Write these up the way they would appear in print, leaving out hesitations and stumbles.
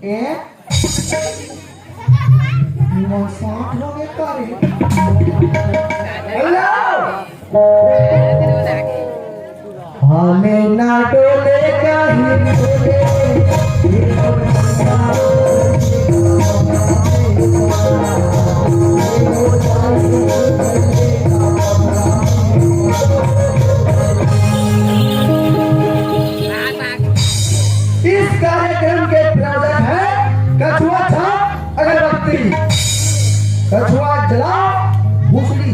Eh? Masak dong ya kali. Hello. हमें ना डोलेगा इस कार्यक्रम के प्रावधान है कछुआ छाप अगरबत्ती कछुआ जलाओ भूसड़ी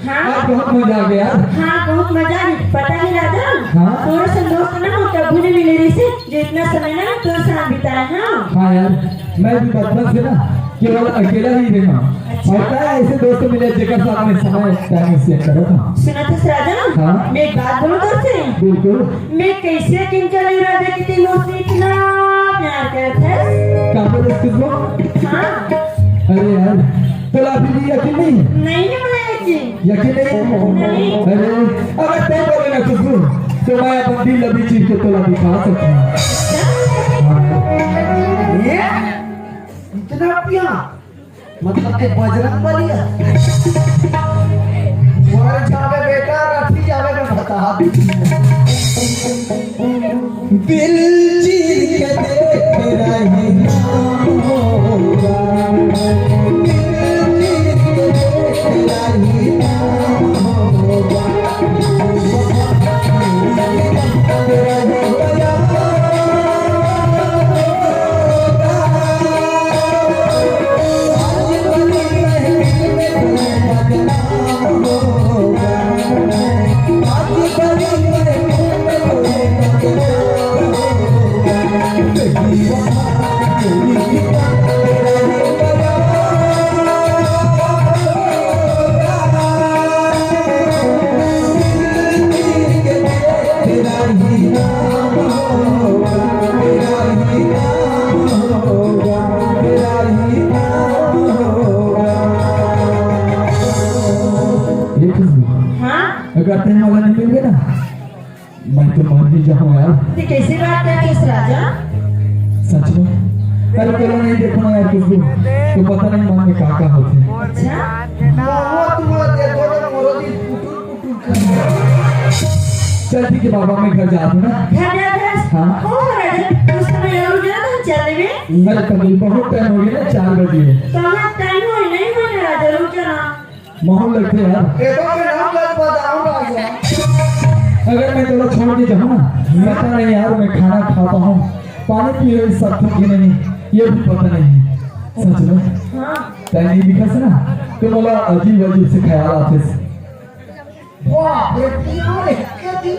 हाँ बहुत मजा आ गया। हाँ बहुत मजा है। पता है राजा हाँ? थोड़ा सा दोस्त ना हो कभी नहीं मिले रही से जो इतना समय ना तो साथ बिताया। हाँ हाँ यार मैं भी बचपन से ना केवल अकेला ही रहा और ऐसे दोस्त मिले जेकर साथ में समय टाइम स्पेंड करो था। सुना तो राजा हाँ? मैं एक बात बोलूं तुमसे बिल्कुल मैं कैसे किन चले राजा की तीनों से इतना प्यार करते हैं। काफी किसको हाँ अरे यार तो अभी भी यकीन नहीं नहीं है मुझे यकीन नहीं अरे अगर तुम बोले ना खुशबू तो मैं अपनी दिल लबी चीज के तोला दिखा सकता हूँ। ये इतना प्यार मतलब के बजरंग बली है मोर जावे बेटा रखी जावे मैं बता दिल चीर के देख रही होगा अगर तेरे वाला नहीं मिल ना मैं तो मर ही जाऊँ यार। ये कैसी बात है किस राजा सच में अरे चलो नहीं देखो ना यार किसी तो पता नहीं मन में क्या क्या होते हैं। अच्छा वो तुम देखो ना मोरो दी पुटुर चल ठीक है बाबा मैं घर जाता हूँ ना। घर जा हाँ? हो राजा उस समय और गया तो चले में मेरे कभी बहुत टाइम हो गया ना 4 बजे तो हमारा टाइम हो नहीं होने राजा रुक जाना मोहन लगते यार एगो के नाम लग बताऊं राजा अगर मैं तेरा छोड़ के जाऊँ ना पता नहीं यार मैं खाना खाता हूँ पानी पिए सब ठीक नहीं ये भी पता नहीं सच में हाँ नहीं दिखा से ना तो बोला अजीब अजीब से ख्याल आते से वाह बेटियों ने क्या दिन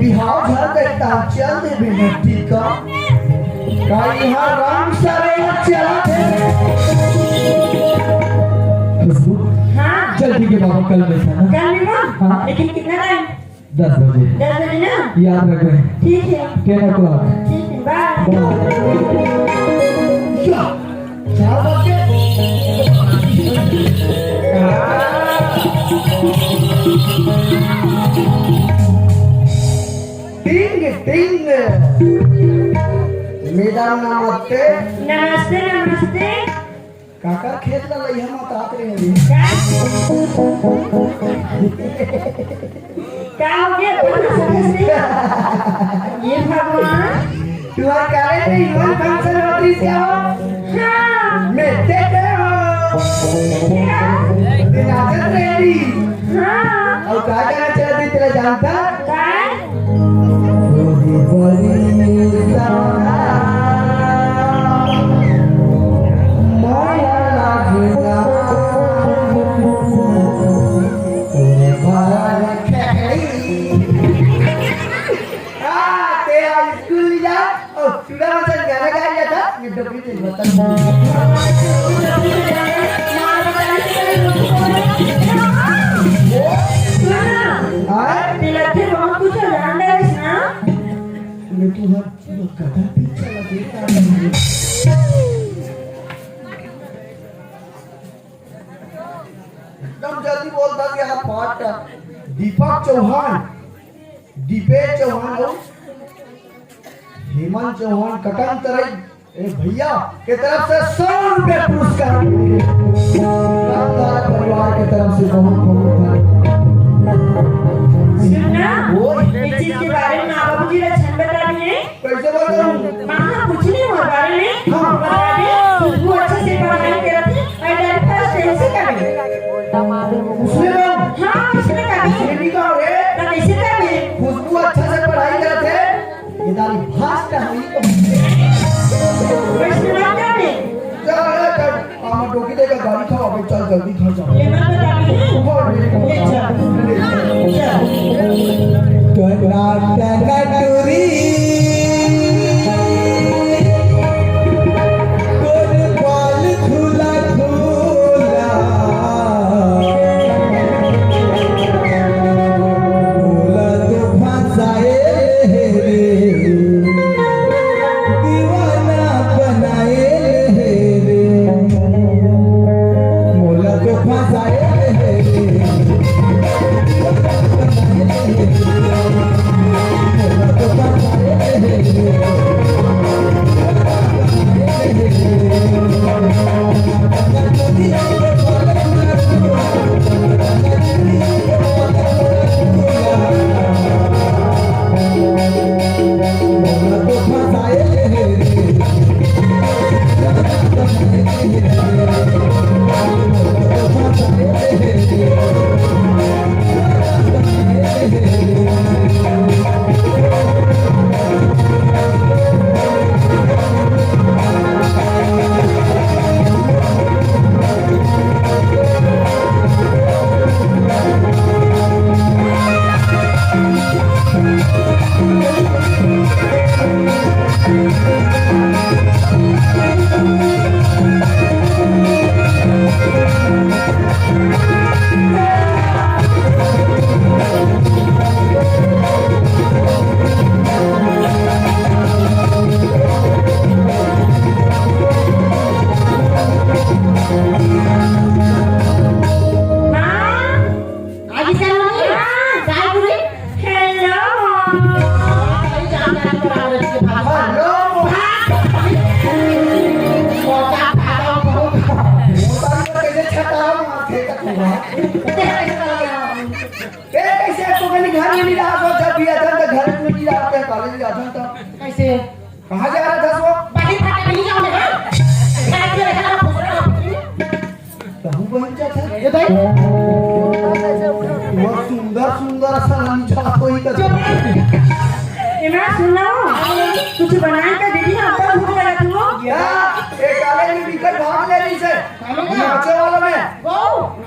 बिहार घर करता चल दे बिना टीका का यहाँ रंग सारे चला थे हाँ चल ठीक है बाबा कल में था कल में हाँ लेकिन कितना टाइम 10 बजे 10 बजे ना याद रखो ठीक है 10 o'clock ठीक है बाय क्या 4 बजे मीटिंग मैडम नमस्ते नमस्ते नमस्ते काका खेत ला लई हम तात रहे हैं क्या हो गया ये भगवान तुम्हारे काले में ह्यूमन फंक्शन होती से हो हाँ मैं देखे हो दिनाजन रेडी हाँ और कहा जाना चाहती तेरा जानता काय तिलक बहुत कुछ जान रहा है ना एकदम जल्दी बोलता कि आप पाठ दीपक चौहान दीपेश चौहान हो हेमंत चौहान कटन तरई ए भैया के तरफ से 100 रुपए पुरस्कार परिवार के तरफ से बहुत बहुत सुनना इस चीज के बारे में आप बाबूजी लक्षण बता दिए कैसे बोल रहा हूँ माँ कुछ नहीं हुआ बारे में हाँ। बता दे खुशबू अच्छे से पढ़ाई करती और मेरे पास कैसे करें उसने हाँ किसने कहा नहीं कहा रे ना कैसे करें खुशबू अच्छा से पढ़ाई करते ये दारी भाषा हुई तो प्रश्न मत करने चल हम टोकी देगा गाड़ी खाओ अबे चल जल्दी खा जाओ ये मत बता दे ये कैसे कहाँ जा रहा था वो कहूँ बन जाता ये भाई वो सुंदर सुंदर सा नीचा कोई कर इमरान सुन लो कुछ बनाए का दीदी हम तो भूख लगा तुमको या एक काले में विकेट भाग ले रही से नाचे वाला में वो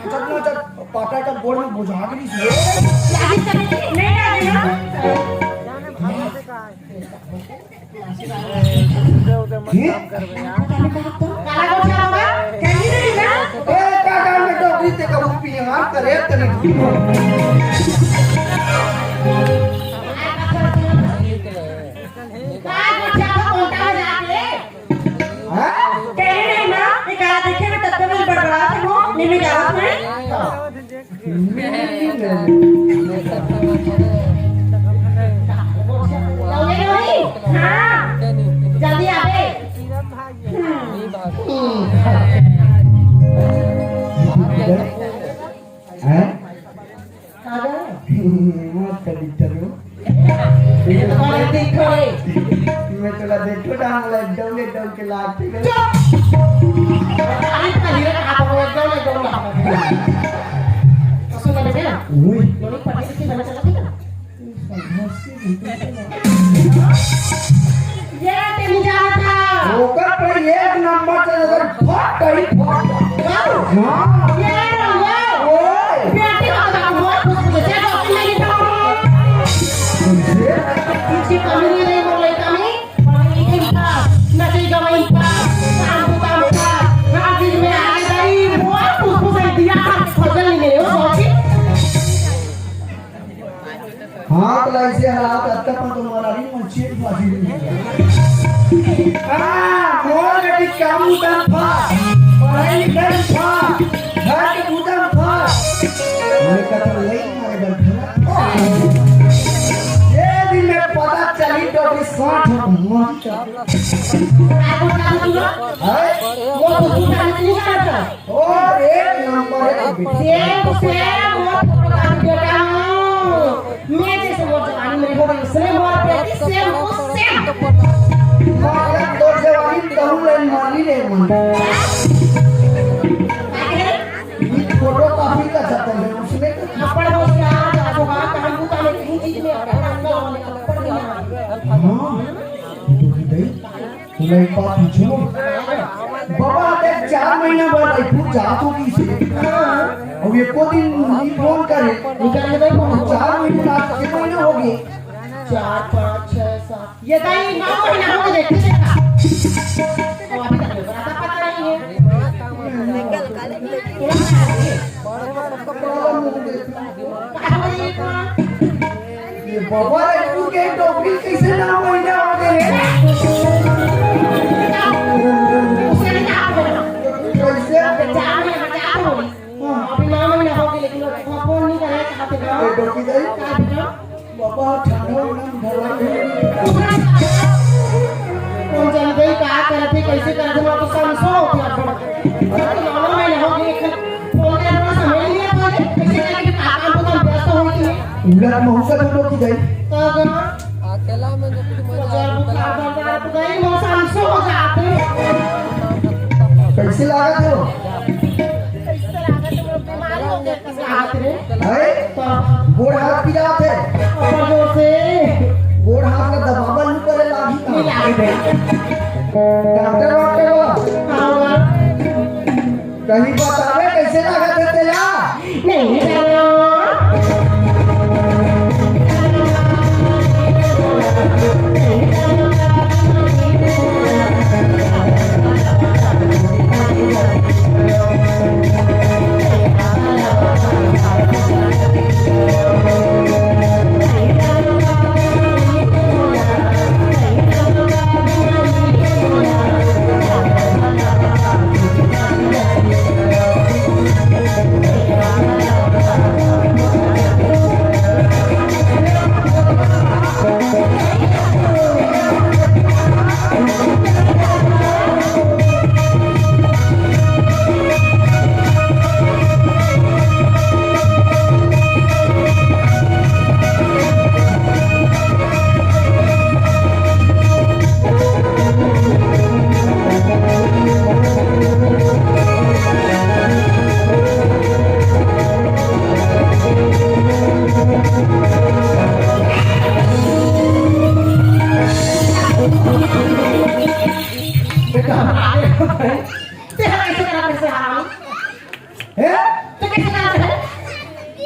चल पाटा का बोर्ड में बुझा के नहीं से नहीं आएगा काला गोछा होगा कैंडी देगा ए काका में तो बीते का उपी हां करे तने काला गोछा को कोटा हो जाके हां कैंडी नहीं ना ये काला देखे में तत्व में बड़बड़ा से वो निमे जावत में कैंडी कंडक्टर हूँ तुम्हारे देखो रे मैं तुला देखो डांग डोले डोल के लाते गए अरे का हीरा का हाथ में डोले तो सुन बेटे ना ओए लोनी पढ़ने की बना चला था ये तेरी जाना था ओकर पर एक नंबर से अगर फट गई फट हां ये रंगो ओए बेटी का तो बहुत खुश मुझे तो अपने नहीं था मुझे किसी कमी नहीं बोल रही कमी पानी की पास नदी गवाई पास काम का राजी में आगे गई बहुत खुश से दिया फसल नहीं हो सोची हां तो ऐसे हालात आता पण तुम्हाला भी मुझे बाजी नहीं हां मोर गटी काम उदम फा पढ़ाई लिखाई फा घर के उदम फा मैं कहता नहीं मारे बैठा ये दिन में पता चली तो भी 60 मत है वो खुद का नहीं करता और एक नंबर है सेम सेम वो काम बेटा मैं जैसे वो जवानी मेरी हो गई इसने वो बेटी सेम वो सेम माला तो जवानी कहूं ले मानी ले मन ये फोटो काफी का छपा है उसमें थप्पड़ हो गया जादू का काम को काम की चीज में रंगा वाले थप्पड़ नहीं हां तो गई तुलाई पा पूछो बाबा देख 4 महीना बाद तू जातो की से अब ये को दिन नहीं फोन करे निकल गए फोन 4 महीना कितने महीने हो गए 4 5 6 7 ये दाई 9 महीना हो गए देखो देखा और अभी तक पता नहीं है ये बाबा रे तू के टोपी कैसे ना महीना हो गए उसे नहीं आप कैसे अभी 9 महीना हो गए लेकिन फोन नहीं करे खाते ना ये टोपी दे का बाबा ठंडा धरवा कौन जान गई क्या करते कैसे करते मैं तो समझो मालूम है ना हो गई फोन के ना समझ लिया तो कैसे करके काम को तो व्यस्त हो गई उलट मौसा दोनों की गई तो अगर अकेला में जब तुम बार तो गई वो समझो हो जाते कैसे लगा दो कैसे लागत तुम बीमार हो गए किस हाथ रे है तो गोड़ हाथ पिला थे और जोर से गोड़ हाथ का दबावल नहीं करे लागी नहीं लागे डॉक्टर डॉक्टर हां कहीं बतावे कैसे लगा थे तेला नहीं जानो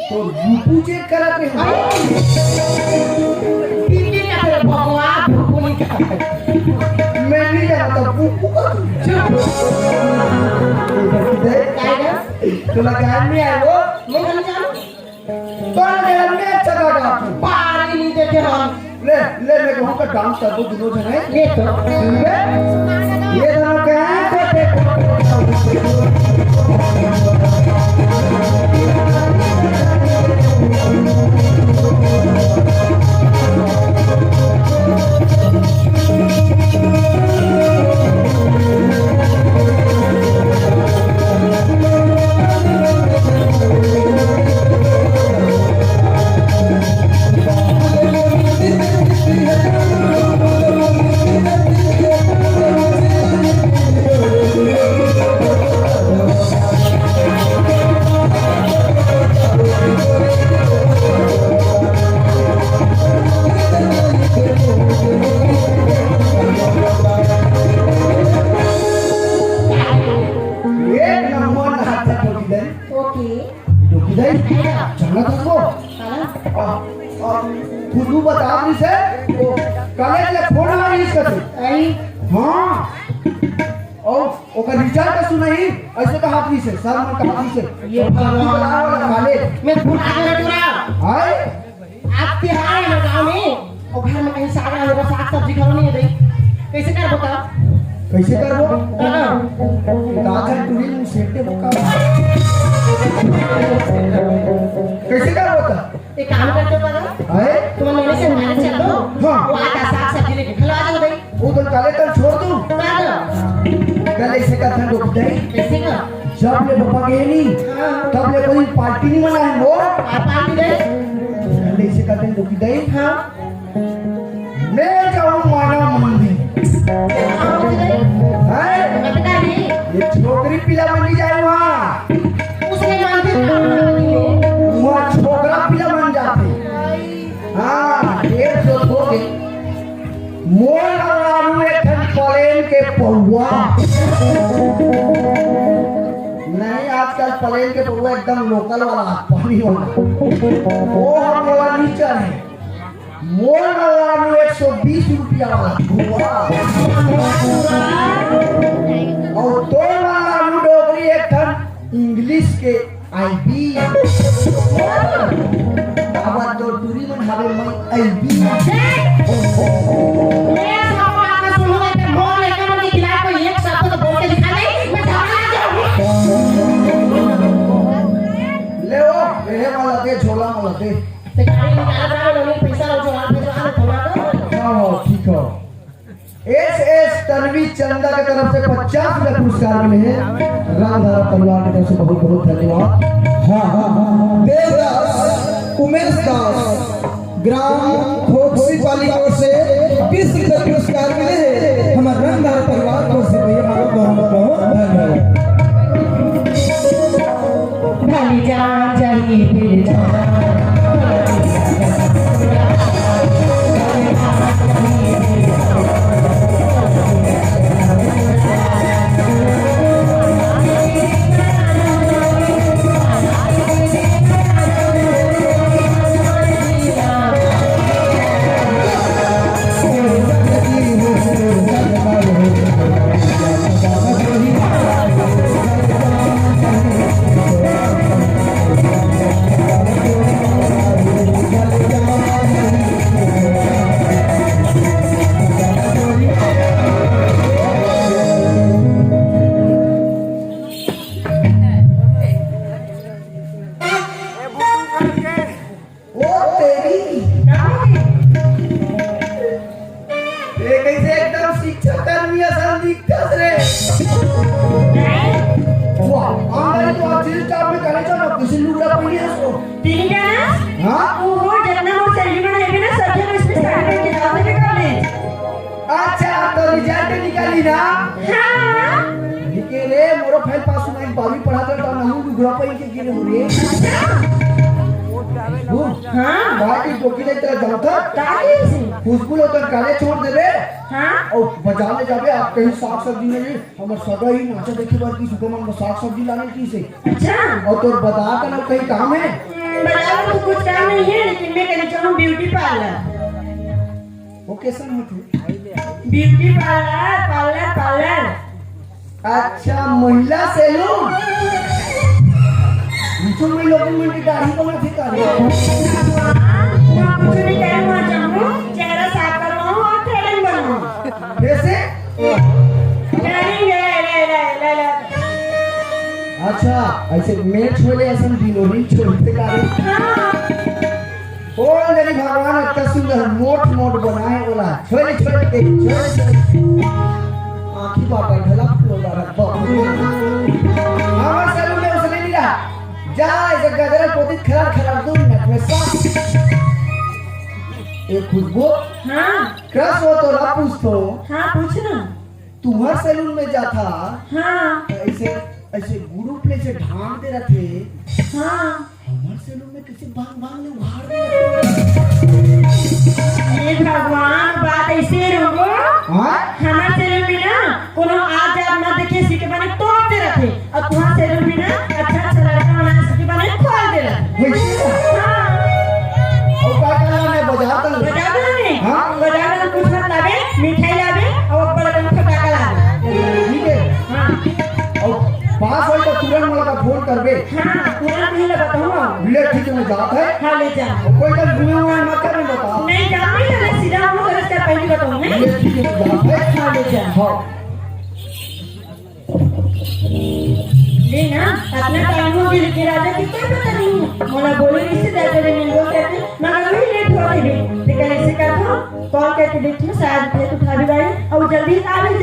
तो रूपू चेक करत रहे मैं नहीं जानता रूपू का तो लगा नहीं आए वो तो लगा नहीं अच्छा लगा ले ले मैं कहूँ का डांस कर दो दोनों जने ये दोनों क्या डोकी दई चलना तुमको खुद बता दी से कॉलेज ले फोन आ रही इसका आई हाँ और ओकर रिजल्ट सुनही ऐसे कहा हाथी से सर मन कहा हाथी से ये वाला कॉलेज मैं भूल आ गया टुरा हाय आज त्योहार है गांव में और घर में कहीं साग होगा साग सब्जी खाओ नहीं दे कैसे कर बता कैसे करबो गाजर टुरी में सेटे बका कैसे करबो ता एक काम करते हो ना हाय तुम मेरे से मार चल दो हाँ। वो आटा साग सब्जी लेके खिला दो भाई वो तो काले तल छोड़ दूं कर गले से का था डोक दई कैसे कर जब ले पापा गए नहीं हाँ तब ले कोई पार्टी नहीं मनाए वो आप पार्टी दे गले से का था डोक दई हाँ मैं जाऊं माना मंदिर हाय मैं बता नहीं ये छोकरी पिला बन जाए वहाँ उसने मानते ना वहाँ छोकरा पिला बन जाते हाँ 150 हो गए मोर लगारू एक प्लेन के पौवा नहीं आजकल प्लेन के पौवा एकदम लोकल वाला पानी वाला वो हम वाला नीचा है मोर लगारू 120 रुपया वाला पौवा और दो लगारू डोगरी एक ठन इंग्लिश के आईबी आवाज दो टूरी में हवे मैं आईबी मैं सब बात सुनो मैं मोर लेकर मुझे खिला को एक शब्द तो बोल के दिखा दे मैं झगड़ा जाऊंगी ले वो मेरे वाला दे झोला वाला दे ते गाड़ी निकाल रहा है लोग पैसा लो जो आप जो आने थोड़ा दो हाँ ठीक है एस तन्वी चंदा की तरफ से 50 रुपए पुरस्कार मिले हैं रामधारा परिवार की तरफ से बहुत बहुत धन्यवाद हाँ देवदास उमेश दास ग्राम खोखसी पालिका ओर से 20 रुपए पुरस्कार मिले हैं हमारे रंगदार परिवार को से भैया बहुत बहुत धन्यवाद भली जान चाहिए फिर जान खुशबू होकर काले छोड़ देवे हाँ और बाजार ले जावे आप कहीं साग सब्जी में भी हमर सगा ही नाचा देखे बार की सुगमन में साग सब्जी लाने की से अच्छा और तो बता का ना कहीं काम है बाजार में कुछ काम नहीं है लेकिन मैं कहना चाहूँ ब्यूटी पार्लर वो कैसा होते ब्यूटी पार्लर पार्लर पार्लर अच्छा महिला सैलून मुझे में लोगों में की दाढ़ी बना थी का कुछ नहीं कहना चाहूँ चेहरा साफ करवाऊँ और थ्रेडिंग बनवाऊँ कैसे थ्रेडिंग ले अच्छा ऐसे मेल छोड़े ऐसे दिनोरी छोड़ते का ओ मेरी भगवान इतना सुंदर मोट मोट बनाए बोला छोड़े छोड़े के छोड़े आँखी बाबा ढला लोग रखो हमारे सैलून में उसने नहीं रहा जा ऐसे गजरा पोती खराब खराब दूर न में साफ एक खुशबू हाँ क्रश हो तो ना पूछ तो हाँ पूछना तुम्हारे सैलून में जाता हाँ ऐसे ऐसे गुरु प्ले से ढांक दे रहे थे हाँ हमारे सैलून में किसी बांग बांग ने उखाड़ दिया ये भगवान बात ऐसे रहो हाँ हमारे सैलून में ना कोनो आज आप ना देखे सीखे बने तोड़ दे रहे और तुम्हारे सैलून में ना अच्छा अच्छा लड़का बना सीखे बने खोल दे ले ठीक में जाता है हाँ ले जा कोई तो घूमे हुए मत करने बता नहीं जाती है मैं सीधा हम लोग रास्ता पहले बताऊं मैं ले ठीक में जाता है हाँ ले जा हाँ ले ना अपना टाइम हो गया कि राजा की कोई पता नहीं मोला बोले इससे जाते रहे मिल गए कहते मगर वही लेट हो गई लेकिन ऐसे कर दो कॉल करके देखो शायद फिर उठा भी गाड़ी और जल्दी आ भी